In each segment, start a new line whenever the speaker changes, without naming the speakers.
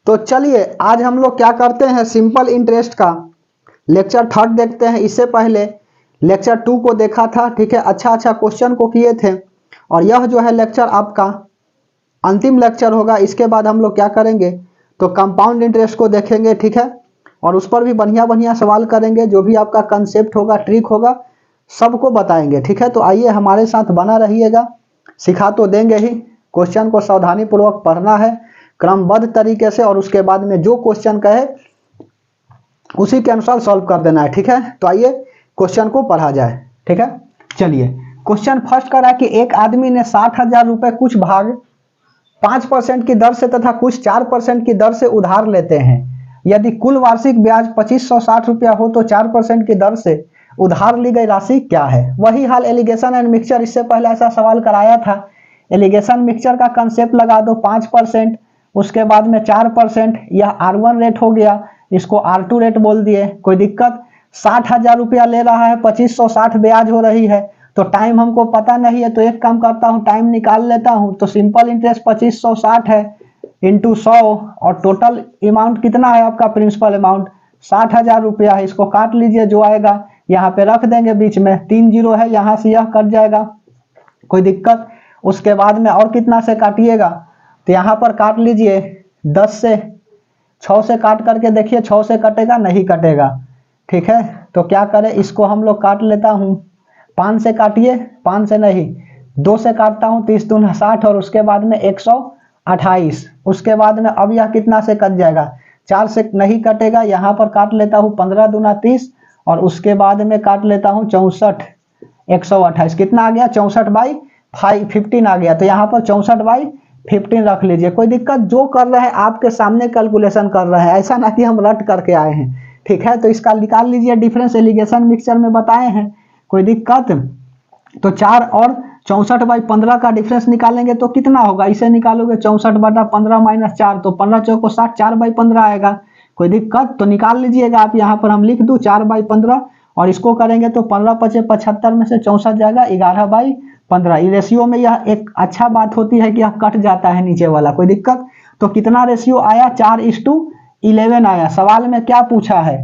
तो चलिए आज हम लोग क्या करते हैं, सिंपल इंटरेस्ट का लेक्चर 3 देखते हैं। इससे पहले लेक्चर 2 को देखा था, ठीक है, अच्छा क्वेश्चन को किए थे और यह जो है लेक्चर आपका अंतिम लेक्चर होगा। इसके बाद हम लोग क्या करेंगे तो कंपाउंड इंटरेस्ट को देखेंगे, ठीक है, और उस पर भी बढ़िया सवाल करेंगे। जो भी आपका कंसेप्ट होगा, ट्रिक होगा, सबको बताएंगे, ठीक है। तो आइए हमारे साथ बना रहिएगा, सिखा तो देंगे ही। क्वेश्चन को सावधानी पूर्वक पढ़ना है क्रमबद्ध तरीके से और उसके बाद में जो क्वेश्चन कहे उसी के अनुसार सॉल्व कर देना है, ठीक है। तो आइए क्वेश्चन को पढ़ा जाए, ठीक है। चलिए क्वेश्चन फर्स्ट करा कि एक आदमी ने 60,000 रुपए कुछ भाग 5% की दर से तथा कुछ 4% की दर से उधार लेते हैं। यदि कुल वार्षिक ब्याज 2560 रुपया हो तो 4% की दर से उधार ली गई राशि क्या है। वही हाल एलिगेशन एंड मिक्सचर, इससे पहले ऐसा सवाल कराया था। एलिगेशन मिक्सचर का कंसेप्ट लगा दो, 5%, उसके बाद में 4%, यह R1 रेट हो गया, इसको R2 रेट बोल दिए, कोई दिक्कत। 60,000 रुपया ले रहा है, 2560 ब्याज हो रही है, तो टाइम हमको पता नहीं है, तो एक काम करता हूं, टाइम निकाल लेता हूं। तो सिंपल इंटरेस्ट 2560 है इंटू 100 और टोटल अमाउंट कितना है आपका, प्रिंसिपल अमाउंट 60,000 रुपया है। इसको काट लीजिए, जो आएगा यहाँ पे रख देंगे, बीच में 3 जीरो है, यहाँ से यह कट जाएगा, कोई दिक्कत। उसके बाद में और कितना से काटिएगा तो यहाँ पर काट लीजिए 10 से, 6 से काट करके देखिए 6 से कटेगा, नहीं कटेगा, ठीक है। तो क्या करें, इसको हम लोग काट लेता हूँ, 5 से काटिए, 5 से नहीं 2 से काटता हूँ, 30 दूना 60 और उसके बाद में 128। उसके बाद में अब यह कितना से कट जाएगा, 4 से नहीं कटेगा, यहाँ पर काट लेता हूँ 15 दूना 30 और उसके बाद में काट लेता हूँ 64, 128 कितना आ गया, 64/15 आ गया। तो यहाँ पर 64/15 रख लीजिए, कोई दिक्कत। जो कर रहे हैं आपके सामने कैलकुलेशन कर रहे हैं, ऐसा ना कि हम रट करके आए हैं, ठीक है। तो इसका निकाल लीजिए डिफरेंस, एलिगेशन मिक्सचर में बताए हैं, कोई दिक्कत। तो 4 और 64/15 का डिफरेंस निकालेंगे तो कितना होगा, इसे निकालोगे 64/15 माइनस 4 तो 15 चौको 60, 4/15 आएगा, कोई दिक्कत। तो निकाल लीजिएगा आप, यहाँ पर हम लिख दूं 4/15 और इसको करेंगे तो 15 पचे 75 में से 64 जाएगा, 11/15। ये रेशियो में यह एक अच्छा बात होती है कि यह कट जाता है नीचे वाला, कोई दिक्कत। तो कितना रेशियो आया, 4:11 आया। सवाल में क्या पूछा है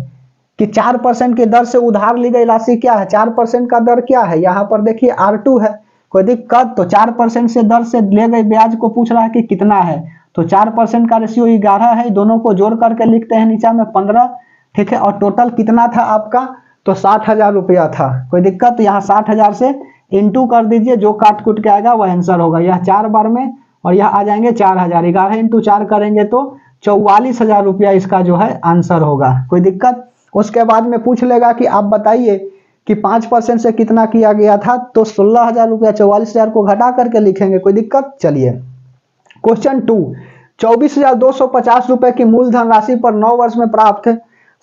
कि 4% की दर से उधार ली गई राशि क्या है, 4% का दर क्या है, यहाँ पर देखिए R2 है, कोई दिक्कत। तो 4% से दर से ले गए ब्याज को पूछ रहा है कि कितना है, तो 4% का रेशियो 11 है, दोनों को जोड़ करके लिखते हैं नीचे में 15, ठीक है। और टोटल कितना था आपका, तो 60,000 रुपया था, कोई दिक्कत। तो यहाँ 60,000 से इंटू कर दीजिए, जो काट कुट के आएगा वह आंसर होगा, यह 4 बार में और यह आ जाएंगे 4,000, 11 इंटू 4 करेंगे तो 44,000 रुपया इसका जो है आंसर होगा, कोई दिक्कत। उसके बाद में पूछ लेगा कि आप बताइए कि 5% से कितना किया गया था, तो 16,000 रुपया 44,000 को घटा करके लिखेंगे, कोई दिक्कत। चलिए क्वेश्चन 2, 24,250 रुपए की मूलधन राशि पर 9 वर्ष में प्राप्त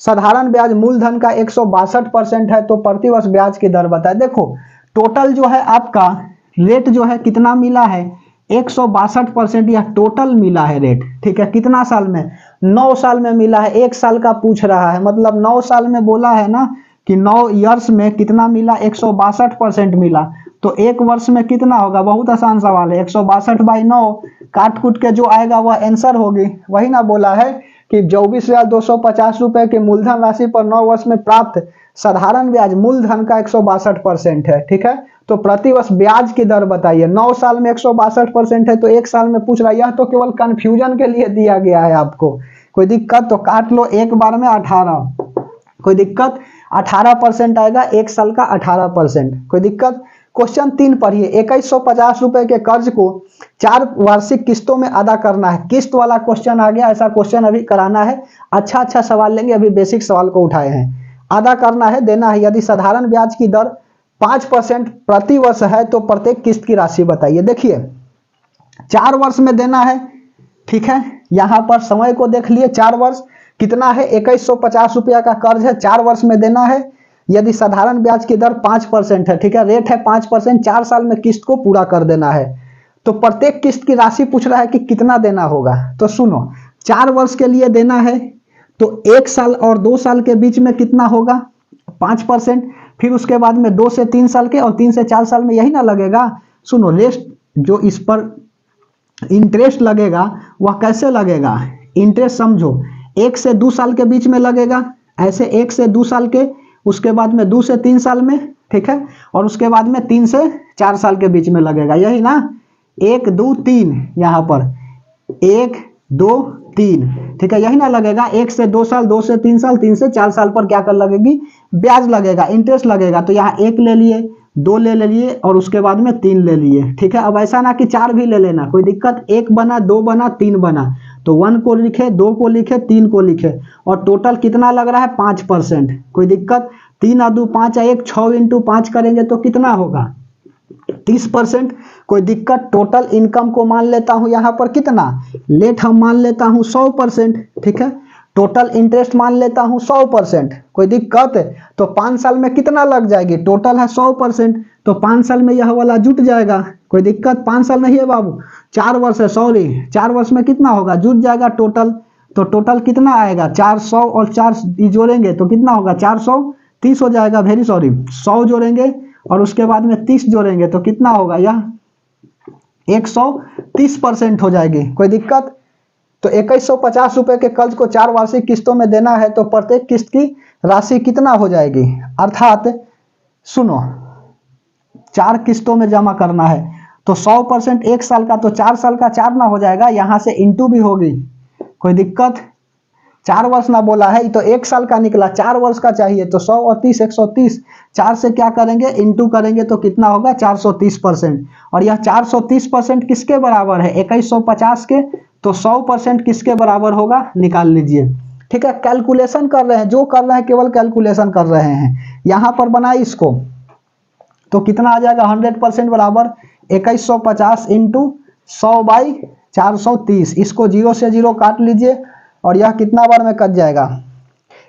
साधारण ब्याज मूलधन का 162% है, तो प्रतिवर्ष ब्याज की दर बताए। देखो टोटल जो है आपका रेट जो है कितना मिला है, 162%, यह टोटल मिला है रेट, ठीक है। कितना साल में, 9 साल में मिला है। 1 साल का पूछ रहा है, मतलब 9 साल में बोला है ना कि 9 ईयर्स में कितना मिला, 162% मिला। तो 1 वर्ष में कितना होगा, बहुत आसान सवाल है, 162/9 काट कुट के जो आएगा वह आंसर होगी। वही ना बोला है कि 24,250 रुपए के मूलधन राशि पर 9 वर्ष में प्राप्त साधारण ब्याज मूलधन का 162% है, ठीक है। तो प्रतिवर्ष ब्याज की दर बताइए। 9 साल में 162% है, तो 1 साल में पूछ रहा है, यह तो केवल कंफ्यूजन के लिए दिया गया है आपको, कोई दिक्कत। तो काट लो एक बार में 18, कोई दिक्कत। 18% आएगा, 1 साल का 18%, कोई दिक्कत। क्वेश्चन 3 पढ़िए, 2150 रुपए के कर्ज को 4 वार्षिक किस्तों में अदा करना है। किस्त वाला क्वेश्चन आ गया, ऐसा क्वेश्चन अभी कराना है। अच्छा सवाल लेंगे, अभी बेसिक सवाल को उठाए हैं। अदा करना है, देना है। यदि साधारण ब्याज की दर 5% प्रति वर्ष है तो प्रत्येक किस्त की राशि बताइए। देखिए 4 वर्ष में देना है, ठीक है। यहां पर समय को देख लिए, 4 वर्ष कितना है, 2150 रुपया का कर्ज है, 4 वर्ष में देना है। यदि साधारण ब्याज की दर 5% है, ठीक है, रेट है 5%, 4 साल में किस्त को पूरा कर देना है। तो प्रत्येक किस्त की राशि पूछ रहा है कि कितना देना होगा। तो सुनो, 4 वर्ष के लिए देना है तो 1 साल और 2 साल के बीच में कितना होगा, 5%। फिर उसके बाद में 2 से 3 साल के और 3 से 4 साल में, यही ना लगेगा। सुनो, रेस्ट जो इस पर इंटरेस्ट लगेगा वह कैसे लगेगा, इंटरेस्ट समझो 1 से 2 साल के बीच में लगेगा, ऐसे 1 से 2 साल के, उसके बाद में 2 से 3 साल में, ठीक है, और उसके बाद में 3 से 4 साल के बीच में लगेगा, यही ना, 1 2 3 यहाँ पर 1 2 3, ठीक है, यही ना लगेगा। 1 से 2 साल, 2 से 3 साल, 3 से 4 साल पर क्या कर लगेगी, ब्याज लगेगा, इंटरेस्ट लगेगा। तो यहाँ 1 ले लिए, 2 ले लिए और उसके बाद में 3 ले लिए, ठीक है। अब ऐसा ना कि 4 भी ले लेना, कोई दिक्कत, 1 बना, 2 बना, 3 बना, तो 1 को लिखे, 2 को लिखे, 3 को लिखे, और टोटल कितना लग रहा है 5%, कोई दिक्कत। 3 और 2 5 1, 6 इंटू 5 करेंगे तो कितना होगा 30%, कोई दिक्कत। टोटल इनकम को मान लेता हूं यहाँ पर कितना, लेट हम मान लेता हूं 100%, ठीक है। टोटल इंटरेस्ट मान लेता हूं 100%, कोई दिक्कत। तो 5 साल में कितना लग जाएगी, टोटल है 100%, तो 5 साल में यह वाला जुट जाएगा, कोई दिक्कत। 5 साल नहीं है बाबू, 4 वर्ष है, सॉरी, 4 वर्ष में कितना होगा, जुट जाएगा टोटल। तो टोटल कितना आएगा 400 और 4 जोड़ेंगे तो कितना होगा 430 हो जाएगा, वेरी सॉरी, 100 जोड़ेंगे और उसके बाद में 30 जोड़ेंगे तो कितना होगा, यह 130% हो जाएगी, कोई दिक्कत। तो 2150 रुपए के कर्ज को 4 वार्षिक किस्तों में देना है, तो प्रत्येक किस्त की राशि कितना हो जाएगी, अर्थात सुनो 4 किस्तों में जमा करना है, तो 100% 1 साल का, तो 4 साल का 4 ना हो जाएगा, यहां से इंटू भी होगी, कोई दिक्कत। 4 वर्ष ना बोला है, तो 1 साल का निकला, 4 वर्ष का चाहिए, तो 100 और 30 130, 4 से क्या करेंगे इंटू करेंगे तो कितना होगा 430%। और यह 430% किसके बराबर है 2150 के, तो 100% किसके बराबर होगा निकाल लीजिए, ठीक है। कैलकुलेशन कर रहे हैं, जो कर रहे हैं केवल कैलकुलेशन कर रहे हैं। यहां पर बनाए इसको तो कितना आ जाएगा 100% बराबर 2150 इंटू 100/430, इसको 0 से 0 काट लीजिए और यह कितना बार में कट जाएगा।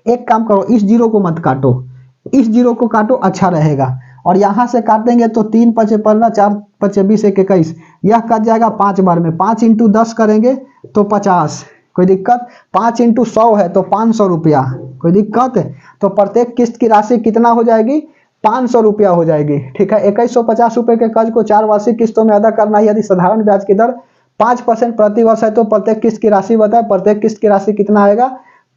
एक काम करो, इस 0 को मत काटो, इस 0 को काटो, अच्छा रहेगा। और यहां से काटेंगे तो 3 5 15, 4 5 20, 1 21, यह कट जाएगा 5 बार में। 5 इंटू 10 करेंगे तो 50, कोई दिक्कत। 5 इंटू 100 है तो 500 रुपया, कोई दिक्कत। तो प्रत्येक किस्त की राशि कितना हो जाएगी 500 रुपया हो जाएगी, ठीक है। 2150 रुपए के कर्ज को 4 वार्षिक किस्तों में अदा करना है। यदि साधारण ब्याज की दर 5% प्रति वर्ष है तो प्रत्येक किस्त की राशि बताए, प्रत्येक किस्त की राशि कितना आएगा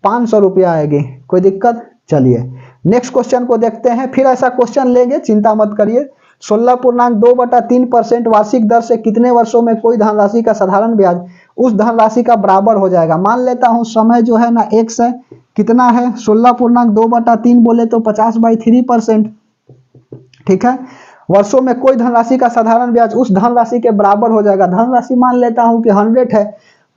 500 रुपया आएगी, कोई दिक्कत। चलिए नेक्स्ट क्वेश्चन को देखते हैं, फिर ऐसा क्वेश्चन लेंगे, चिंता मत करिए। 16.2/3% वार्षिक दर से कितने वर्षों में कोई धनराशि का साधारण ब्याज उस धनराशि का बराबर हो जाएगा। मान लेता हूं समय जो है ना x है, कितना है 16.2/3 बोले तो 50/3%, ठीक है। वर्षों में कोई धनराशि का साधारण ब्याज उस धनराशि के बराबर हो जाएगा। धनराशि मान लेता हूं कि 100 है,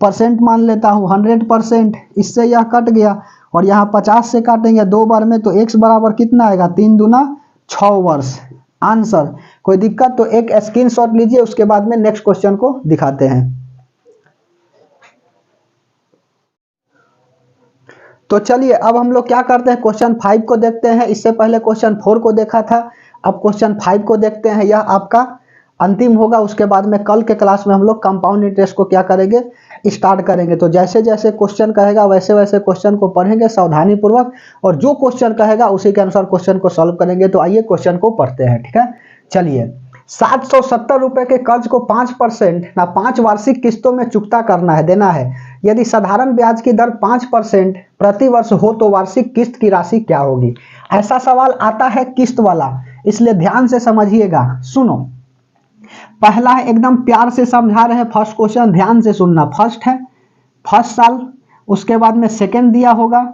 परसेंट मान लेता हूं 100%, इससे यह कट गया और यहाँ 50 से काटेंगे 2 बार में, तो x बराबर कितना आएगा 3 दूना 6 वर्ष, आंसर। कोई दिक्कत। तो एक स्क्रीनशॉट लीजिए, उसके बाद में नेक्स्ट क्वेश्चन को दिखाते हैं। तो चलिए अब हम लोग क्या करते हैं, क्वेश्चन 5 को देखते हैं। इससे पहले क्वेश्चन 4 को देखा था, अब क्वेश्चन 5 को देखते हैं। यह आपका अंतिम होगा, उसके बाद में कल के क्लास में हम लोग कंपाउंड इंटरेस्ट को क्या करेंगे, स्टार्ट करेंगे। तो जैसे जैसे क्वेश्चन कहेगा वैसे वैसे क्वेश्चन को पढ़ेंगे सावधानी पूर्वक, और जो क्वेश्चन कहेगा उसी के अनुसार क्वेश्चन को सॉल्व करेंगे। तो आइए क्वेश्चन को पढ़ते हैं, ठीक है। चलिए 770 रुपए के कर्ज को 5% ना 5 वार्षिक किस्तों में चुकता करना है, देना है। यदि साधारण ब्याज की दर 5% प्रति वर्ष हो तो वार्षिक किस्त की राशि क्या होगी। ऐसा सवाल आता है किस्त वाला, इसलिए ध्यान से समझिएगा। सुनो, पहला है एकदम प्यार से समझा रहे हैं, फर्स्ट क्वेश्चन ध्यान से सुनना। फर्स्ट है फर्स्ट साल, उसके बाद में सेकंड दिया होगा,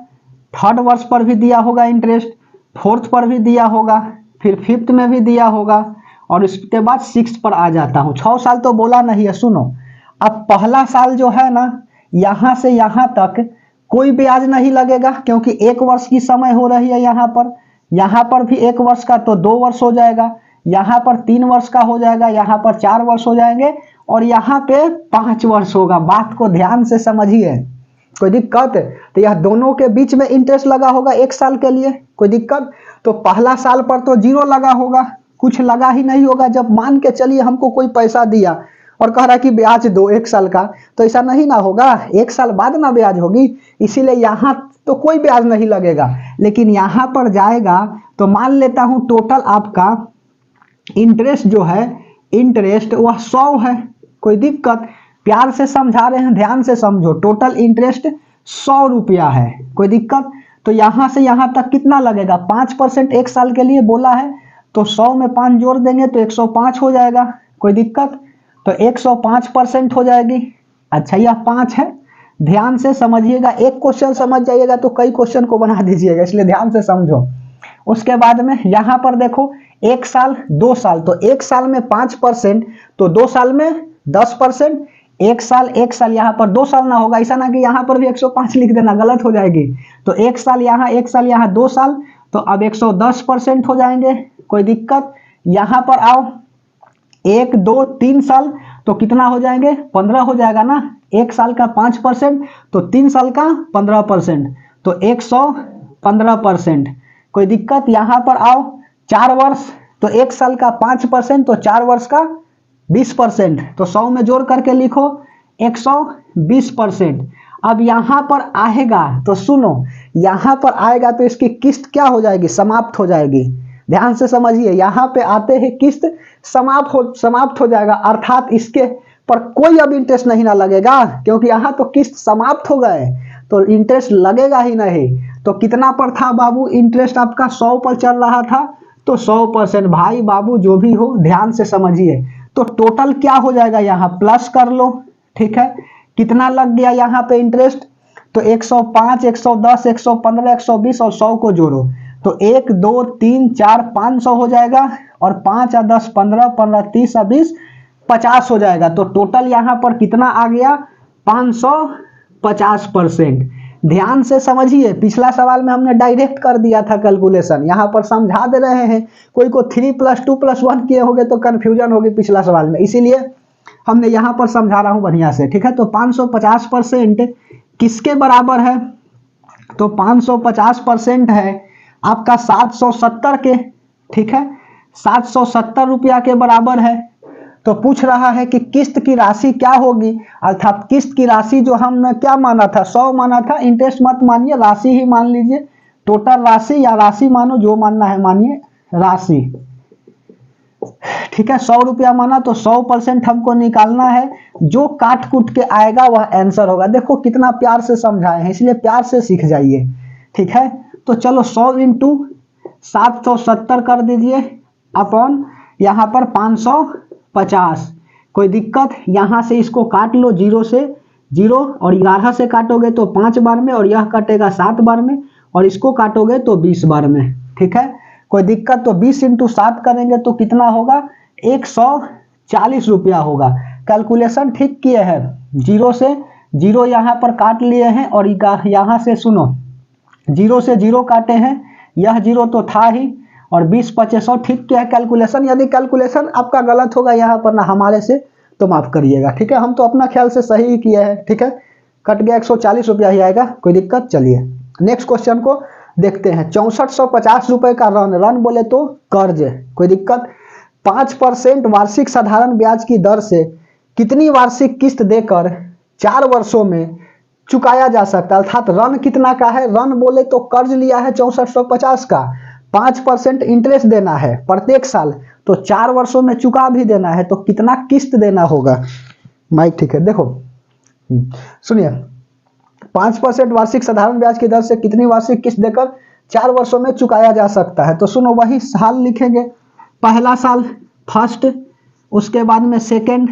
थर्ड वर्ष पर भी दिया होगा इंटरेस्ट, फोर्थ पर भी दिया होगा, फिर फिफ्थ में भी दिया होगा, और इसके बाद सिक्स पर आ जाता हूं। 6 साल तो बोला नहीं है। सुनो, अब पहला साल जो है ना, यहां से यहां तक कोई ब्याज नहीं लगेगा, क्योंकि 1 वर्ष की समय हो रही है। यहां पर भी 1 वर्ष का, तो 2 वर्ष हो जाएगा। यहां पर 3 वर्ष का हो जाएगा, यहां पर 4 वर्ष हो जाएंगे, और यहां पे 5 वर्ष होगा। बात को ध्यान से समझिए, कोई दिक्कत। तो यह दोनों के बीच में इंटरेस्ट लगा होगा 1 साल के लिए, कोई दिक्कत। तो पहला साल पर तो 0 लगा होगा, कुछ लगा ही नहीं होगा। जब मान के चलिए हमको कोई पैसा दिया और कह रहा कि ब्याज दो 1 साल का, तो ऐसा नहीं ना होगा, 1 साल बाद ना ब्याज होगी। इसीलिए यहाँ तो कोई ब्याज नहीं लगेगा, लेकिन यहाँ पर जाएगा तो मान लेता हूँ टोटल आपका इंटरेस्ट जो है, इंटरेस्ट वह 100 है, कोई दिक्कत। प्यार से समझा रहे हैं, ध्यान से समझो। टोटल इंटरेस्ट 100 रुपया है, कोई दिक्कत? तो यहाँ से यहाँ तक कितना लगेगा? 5% एक साल के लिए बोला है, तो 100 में 5 जोड़ देंगे तो 105 हो जाएगा, कोई दिक्कत? तो 105% हो जाएगी। अच्छा, यह 5 है, ध्यान से समझिएगा। एक क्वेश्चन समझ जाइएगा तो कई क्वेश्चन को बना दीजिएगा, इसलिए ध्यान से समझो। उसके बाद में यहाँ पर देखो 1 साल 2 साल, तो 1 साल में 5%, तो 2 साल में 10%। 1 साल यहाँ पर 2 साल ना होगा, ऐसा ना कि यहाँ पर भी 105 लिख देना, गलत हो जाएगी। तो 1 साल यहाँ 2 साल, तो अब 110% हो जाएंगे, कोई दिक्कत? यहाँ पर आओ 1 2 3 साल, तो कितना हो जाएंगे? 15 हो जाएगा ना। 1 साल का 5%, तो 3 साल का 15%, तो 115%, कोई दिक्कत? यहाँ पर आओ 4 वर्ष, तो 1 साल का 5%, तो 4 वर्ष का 20%, तो 100 में जोड़ करके लिखो 120%। अब यहाँ पर आएगा तो सुनो, यहाँ पर आएगा तो इसकी किस्त क्या हो जाएगी? समाप्त हो जाएगी। ध्यान से समझिए, यहाँ पे आते ही किस्त समाप्त हो जाएगा, अर्थात इसके पर कोई अब इंटरेस्ट नहीं ना लगेगा, क्योंकि यहाँ तो किस्त समाप्त हो गए, तो इंटरेस्ट लगेगा ही नहीं। तो कितना पर था बाबू इंटरेस्ट आपका? 100 पर चल रहा था, तो 100%। भाई बाबू जो भी हो ध्यान से समझिए। तो टोटल क्या हो जाएगा? यहाँ प्लस कर लो, ठीक है? कितना लग गया यहाँ पे इंटरेस्ट? तो 105, 110, 115, 120 और 100 को जोड़ो, तो 1 2 3 4 500 हो जाएगा, और 5 और 10 15, 15 30 और 20 50 हो जाएगा। तो टोटल यहाँ पर कितना आ गया? 550%। ध्यान से समझिए, पिछला सवाल में हमने डायरेक्ट कर दिया था कैलकुलेशन, यहाँ पर समझा दे रहे हैं। कोई को 3 + 2 + 1 किए होंगे तो कन्फ्यूजन होगी पिछला सवाल में, इसीलिए हमने यहाँ पर समझा रहा हूँ बढ़िया से, ठीक है? तो 550% किसके बराबर है? तो 550% है आपका 770 के, ठीक है? 770 रुपया के बराबर है। तो पूछ रहा है कि किस्त की राशि क्या होगी, अर्थात किस्त की राशि जो हमने क्या माना था? 100 माना था। इंटरेस्ट मत मानिए, राशि ही मान लीजिए। टोटल राशि या राशि मानो, जो मानना है मानिए, राशि, ठीक है? 100 रुपया माना तो 100% हमको निकालना है, जो काट कूट के आएगा वह आंसर होगा। देखो कितना प्यार से समझाए हैं, इसलिए प्यार से सीख जाइए, ठीक है? तो चलो 100 × 770 कर दीजिए, अपॉन यहाँ पर 550, कोई दिक्कत? यहाँ से इसको काट लो, 0 से 0, और 11 से काटोगे तो 5 बार में, और यह कटेगा 7 बार में, और इसको काटोगे तो 20 बार में, ठीक है? कोई दिक्कत? तो 20 × 7 करेंगे तो कितना होगा? 140 रुपया होगा। कैलकुलेशन ठीक किए हैं, 0 से 0 यहाँ पर काट लिए हैं, और यहाँ से सुनो 0 से 0 काटे हैं, यह 0 तो था ही, और 20 25 ठीक किया है कैलकुलेशन। यदि कैलकुलेशन आपका गलत होगा यहाँ पर ना हमारे से, तो माफ करिएगा, ठीक है? हम तो अपना ख्याल से सही ही किया है, ठीक है? कट गया 140 रुपया ही आएगा, कोई दिक्कत? चलिए नेक्स्ट क्वेश्चन को देखते हैं। 6450 रुपए का रन बोले तो कर्ज, कोई दिक्कत? 5% वार्षिक साधारण ब्याज की दर से कितनी वार्षिक किस्त देकर 4 वर्षों में चुकाया जा सकता है? अर्थात रन कितना का है? रन बोले तो कर्ज लिया है 6450 का, 5% इंटरेस्ट देना है प्रत्येक साल, तो 4 वर्षों में चुका भी देना है, तो कितना किस्त देना होगा? माइक ठीक है, देखो सुनिए, 5% वार्षिक साधारण ब्याज की दर से कितनी वार्षिक किस्त देकर 4 वर्षों में चुकाया जा सकता है? तो सुनो, वही साल लिखेंगे। पहला साल फर्स्ट, उसके बाद में सेकेंड,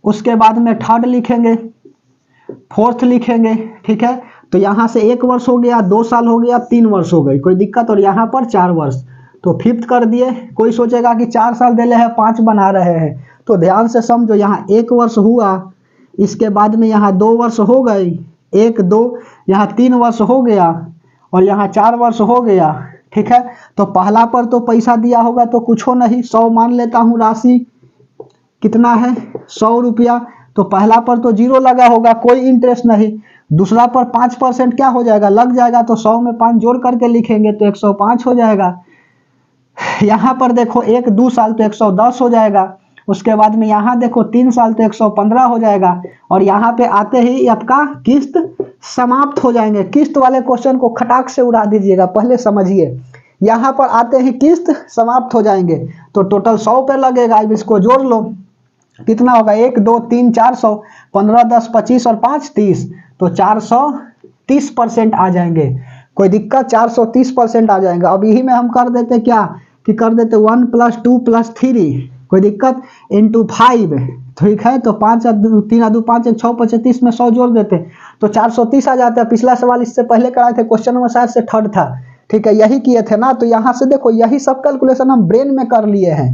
उसके बाद में थर्ड लिखेंगे, फोर्थ लिखेंगे, ठीक है? तो यहाँ से 1 वर्ष हो गया, 2 साल हो गया, 3 वर्ष हो गई, कोई दिक्कत? और यहाँ पर 4 वर्ष, तो फिफ्थ कर दिए। कोई सोचेगा कि 4 साल दे ले है, 5 बना रहे हैं, तो ध्यान से समझो। यहाँ 1 वर्ष हुआ, इसके बाद में यहाँ 2 वर्ष हो गई, 1 2, यहाँ 3 वर्ष हो गया, और यहाँ 4 वर्ष हो गया, ठीक है? तो पहला पर तो पैसा दिया होगा तो कुछ हो नहीं, 100 मान लेता हूँ। राशि कितना है? 100 रुपया। तो पहला पर तो 0 लगा होगा, कोई इंटरेस्ट नहीं। दूसरा पर 5% क्या हो जाएगा? लग जाएगा, तो 100 में 5 जोड़ करके लिखेंगे तो 105 हो जाएगा। यहाँ पर देखो 1 2 साल तो 110 हो जाएगा। उसके बाद में यहाँ देखो 3 साल तो 115 हो जाएगा, और यहाँ पे आते ही आपका किस्त समाप्त हो जाएंगे। किस्त वाले क्वेश्चन को खटाक से उड़ा दीजिएगा, पहले समझिए। यहाँ पर आते ही किस्त समाप्त हो जाएंगे, तो टोटल 100 पे लगेगा। अब इसको जोड़ लो, कितना होगा 1 2 3 400, 15 10 25 और 5 30, तो 430% आ जाएंगे। कोई दिक्कत, 430% आ जाएंगे। अब यही में हम कर देते क्या कि कर देते 1 + 2 + 3, कोई दिक्कत, इंटू 5, ठीक है। तो 5 3 2 5 1 6 35 में 100 जोड़ देते तो 430 आ जाता है। पिछला सवाल इससे पहले कराए थे, क्वेश्चन नंबर शायद से 3rd था, ठीक है, यही किए थे ना। तो यहाँ से देखो यही सब कैलकुलेशन हम ब्रेन में कर लिए हैं।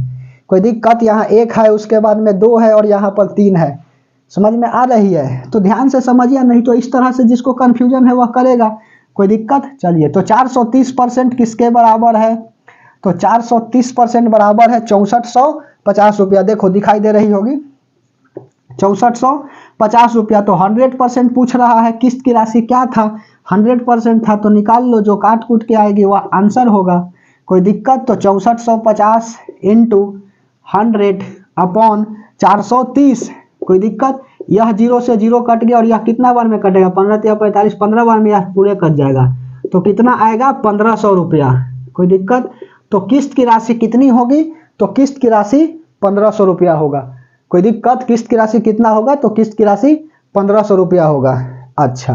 कोई दिक्कत, यहाँ 1 है, उसके बाद में 2 है और यहाँ पर 3 है, समझ में आ रही है। तो ध्यान से समझिए, नहीं तो इस तरह से जिसको कंफ्यूजन है वह करेगा। कोई दिक्कत, चलिए। तो 430% किसके बराबर है, तो 430% बराबर है 6450 रुपया। देखो दिखाई दे रही होगी 6450 रुपया। तो 100% पूछ रहा है, किस्त की राशि क्या था, 100% था, तो निकाल लो, जो काट कूट के आएगी वह आंसर होगा। कोई दिक्कत, तो 6450 इंटू 100 अपॉन 430। कोई दिक्कत, यह 0 से 0 कट गया और यह कितना बार में कटेगा, 15 या 45, 15 बार में यह पूरे कट जाएगा। तो कितना आएगा, 1500 रुपया। कोई दिक्कत, तो किस्त की राशि कितनी होगी, तो किस्त की राशि 1500 रुपया होगा। कोई दिक्कत, किस्त की राशि कितना होगा, तो किस्त की राशि 1500 रुपया होगा। अच्छा,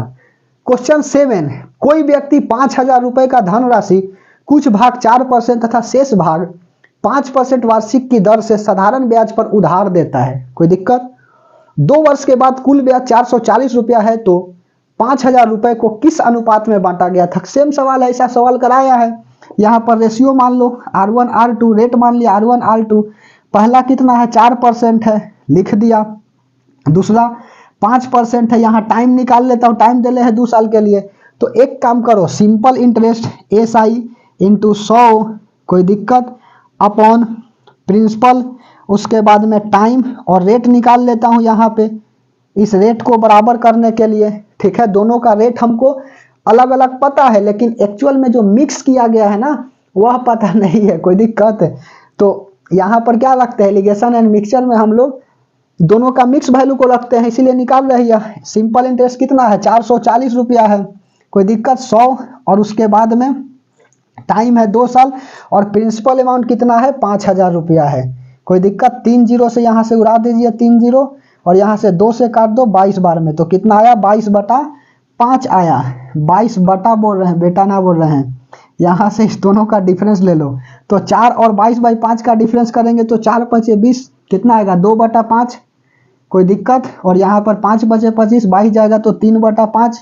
क्वेश्चन 7, कोई व्यक्ति 5000 रुपए का धनराशि कुछ भाग 4% तथा शेष भाग 5% वार्षिक की दर से साधारण ब्याज पर उधार देता है। कोई दिक्कत, 2 वर्ष के बाद कुल ब्याज 440 रुपया है, तो 5000 रुपए को किस अनुपात में बांटा गया था। सेम सवाल है, ऐसा सवाल कराया है। यहाँ पर रेशियो मान लो R1 R2, रेट मान लिया R1 R2। पहला कितना है, 4% है, लिख दिया। दूसरा 5% है, यहाँ टाइम निकाल लेता हूँ, टाइम दे ले है 2 साल के लिए। तो एक काम करो, सिंपल इंटरेस्ट SI इंटू 100, कोई दिक्कत, अपॉन प्रिंसिपल, उसके बाद में टाइम और रेट निकाल लेता हूँ यहाँ पे, इस रेट को बराबर करने के लिए, ठीक है। दोनों का रेट हमको अलग अलग पता है, लेकिन एक्चुअल में जो मिक्स किया गया है ना वह पता नहीं है। कोई दिक्कत, तो यहाँ पर क्या रखते हैं, एलिगेशन एंड मिक्सचर में हम लोग दोनों का मिक्स वैल्यू को रखते हैं, इसीलिए निकाल रही है। सिंपल इंटरेस्ट कितना है, 440 रुपया है। कोई दिक्कत, 100, और उसके बाद में टाइम है 2 साल, और प्रिंसिपल अमाउंट कितना है, 5000 रुपया है। कोई दिक्कत, 3 जीरो से यहाँ से उड़ा दीजिए, 3 जीरो, और यहाँ से 2 से काट दो 22 बार में, तो कितना आया, 22/5 आया। 22 बटा बोल रहे हैं, बेटा ना बोल रहे हैं। यहाँ से इस दोनों का डिफरेंस ले लो, तो 4 और 22/5 का डिफरेंस करेंगे तो 4 × 5 = 20, कितना आएगा, 2/5। कोई दिक्कत, और यहाँ पर 5 × 5 = 25, 22 जाएगा तो 3/5।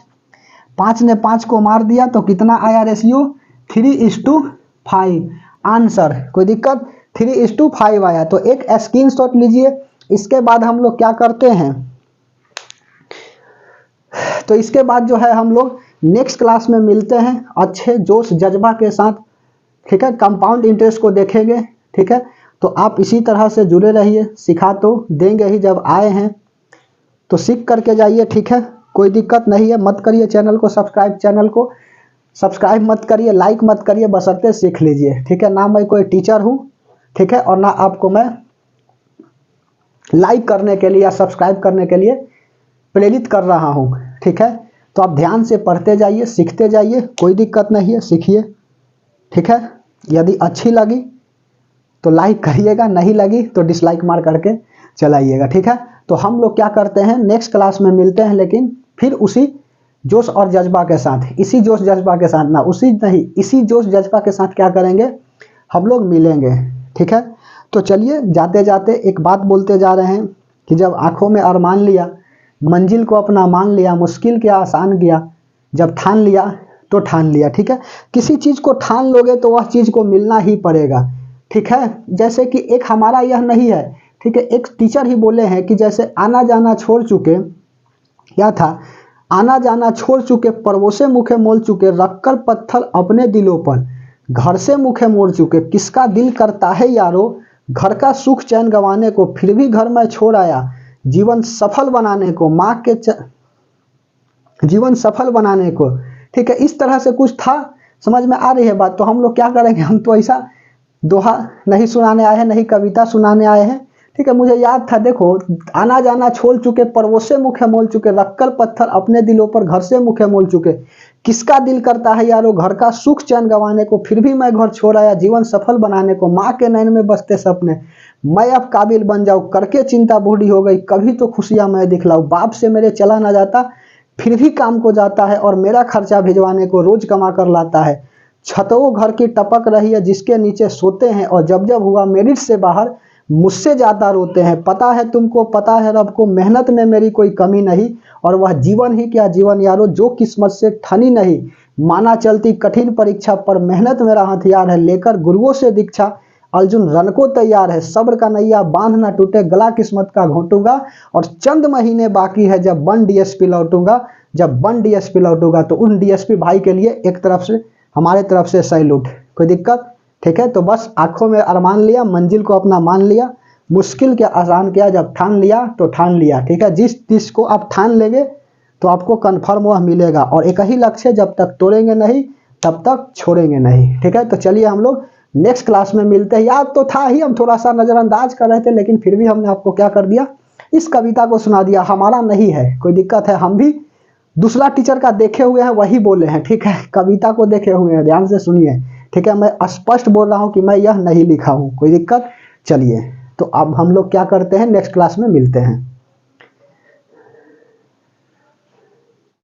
5 ने 5 को मार दिया तो कितना आया रेशियो, 3:5 आंसर। कोई दिक्कत, 3:5 आया। तो एक स्क्रीनशॉट लीजिए। इसके बाद हम लोग क्या करते हैं, तो इसके बाद जो है हम लोग नेक्स्ट क्लास में मिलते हैं अच्छे जोश जज्बा के साथ, ठीक है। कंपाउंड इंटरेस्ट को देखेंगे, ठीक है। तो आप इसी तरह से जुड़े रहिए, सिखा तो देंगे ही, जब आए हैं तो सीख करके जाइए, ठीक है। कोई दिक्कत नहीं है, मत करिए चैनल को सब्सक्राइब मत करिए, लाइक मत करिए, बशर्ते सीख लीजिए, ठीक है। ना मैं कोई टीचर हूँ, ठीक है, और ना आपको मैं लाइक करने के लिए या सब्सक्राइब करने के लिए प्रेरित कर रहा हूँ, ठीक है। तो आप ध्यान से पढ़ते जाइए, सीखते जाइए, कोई दिक्कत नहीं है, सीखिए, ठीक है। यदि अच्छी लगी तो लाइक करिएगा, नहीं लगी तो डिसलाइक मार करके चलाइएगा, ठीक है। तो हम लोग क्या करते हैं, नेक्स्ट क्लास में मिलते हैं, लेकिन फिर उसी जोश और जज्बा के साथ, इसी जोश जज्बा के साथ ना, इसी जोश जज्बा के साथ क्या करेंगे, हम लोग मिलेंगे, ठीक है। तो चलिए, जाते जाते एक बात बोलते जा रहे हैं कि जब आंखों में अरमान लिया, मंजिल को अपना मान लिया, मुश्किल क्या आसान गया, जब ठान लिया तो ठान लिया, ठीक है। किसी चीज़ को ठान लोगे तो वह चीज़ को मिलना ही पड़ेगा, ठीक है। जैसे कि एक हमारा यह नहीं है, ठीक है, एक टीचर ही बोले हैं कि जैसे आना जाना छोड़ चुके, क्या था, आना जाना छोड़ चुके, पर्वों से मुखे मोल चुके, रखकर पत्थर अपने दिलों पर, घर से मुखे मोड़ चुके, किसका दिल करता है यारो घर का सुख चैन गंवाने को, फिर भी घर में छोड़ आया जीवन सफल बनाने को, जीवन सफल बनाने को, ठीक है। इस तरह से कुछ था, समझ में आ रही है बात। तो हम लोग क्या करेंगे, हम तो ऐसा दोहा नहीं सुनाने आए हैं, नहीं कविता सुनाने आए हैं, ठीक है। मुझे याद था, देखो, आना जाना छोड़ चुके, पर्वों से मुखे मोल चुके, रखकर पत्थर अपने दिलों पर, घर से मुखे मोल चुके, किसका दिल करता है यारो घर का सुख चैन गंवाने को, फिर भी मैं घर छोड़ आया जीवन सफल बनाने को। माँ के नैन में बसते सपने, मैं अब काबिल बन जाऊं, करके चिंता बूढ़ी हो गई, कभी तो खुशियां मैं दिखलाऊं। बाप से मेरे चला ना जाता, फिर भी काम को जाता है, और मेरा खर्चा भिजवाने को रोज कमा कर लाता है। छतों घर की टपक रही है जिसके नीचे सोते हैं, और जब जब हुआ मेरिट से बाहर मुझसे ज्यादा रोते हैं। पता है तुमको, पता है रब को, मेहनत में मेरी कोई कमी नहीं, और वह जीवन ही क्या जीवन यारो जो किस्मत से ठनी नहीं। माना चलती कठिन परीक्षा पर मेहनत मेरा हथियार है, लेकर गुरुओं से दीक्षा अर्जुन रन को तैयार है। सब्र का नैया बांध ना टूटे, गला किस्मत का घोटूंगा, और चंद महीने बाकी है जब बन डीएसपी लौटूंगा। जब बन डीएसपी लौटूंगा तो उन डीएसपी भाई के लिए एक तरफ से हमारे तरफ से सैल्यूट। कोई दिक्कत? ठीक है, तो बस आंखों में अरमान लिया, मंजिल को अपना मान लिया, मुश्किल के आसान किया, जब ठान लिया तो ठान लिया। ठीक है, जिस चीज को आप ठान लेंगे तो आपको कन्फर्म वह मिलेगा, और एक ही लक्ष्य, जब तक तोड़ेंगे नहीं तब तक छोड़ेंगे नहीं। ठीक है, तो चलिए हम लोग नेक्स्ट क्लास में मिलते हैं। याद तो था ही, हम थोड़ा सा नजरअंदाज कर रहे थे, लेकिन फिर भी हमने आपको क्या कर दिया, इस कविता को सुना दिया। हमारा नहीं है, कोई दिक्कत है, हम भी दूसरा टीचर का देखे हुए हैं, वही बोले हैं। ठीक है, कविता को देखे हुए हैं, ध्यान से सुनिए। ठीक है, मैं स्पष्ट बोल रहा हूं कि मैं यह नहीं लिखा हूं, कोई दिक्कत? चलिए, तो अब हम लोग क्या करते हैं, नेक्स्ट क्लास में मिलते हैं।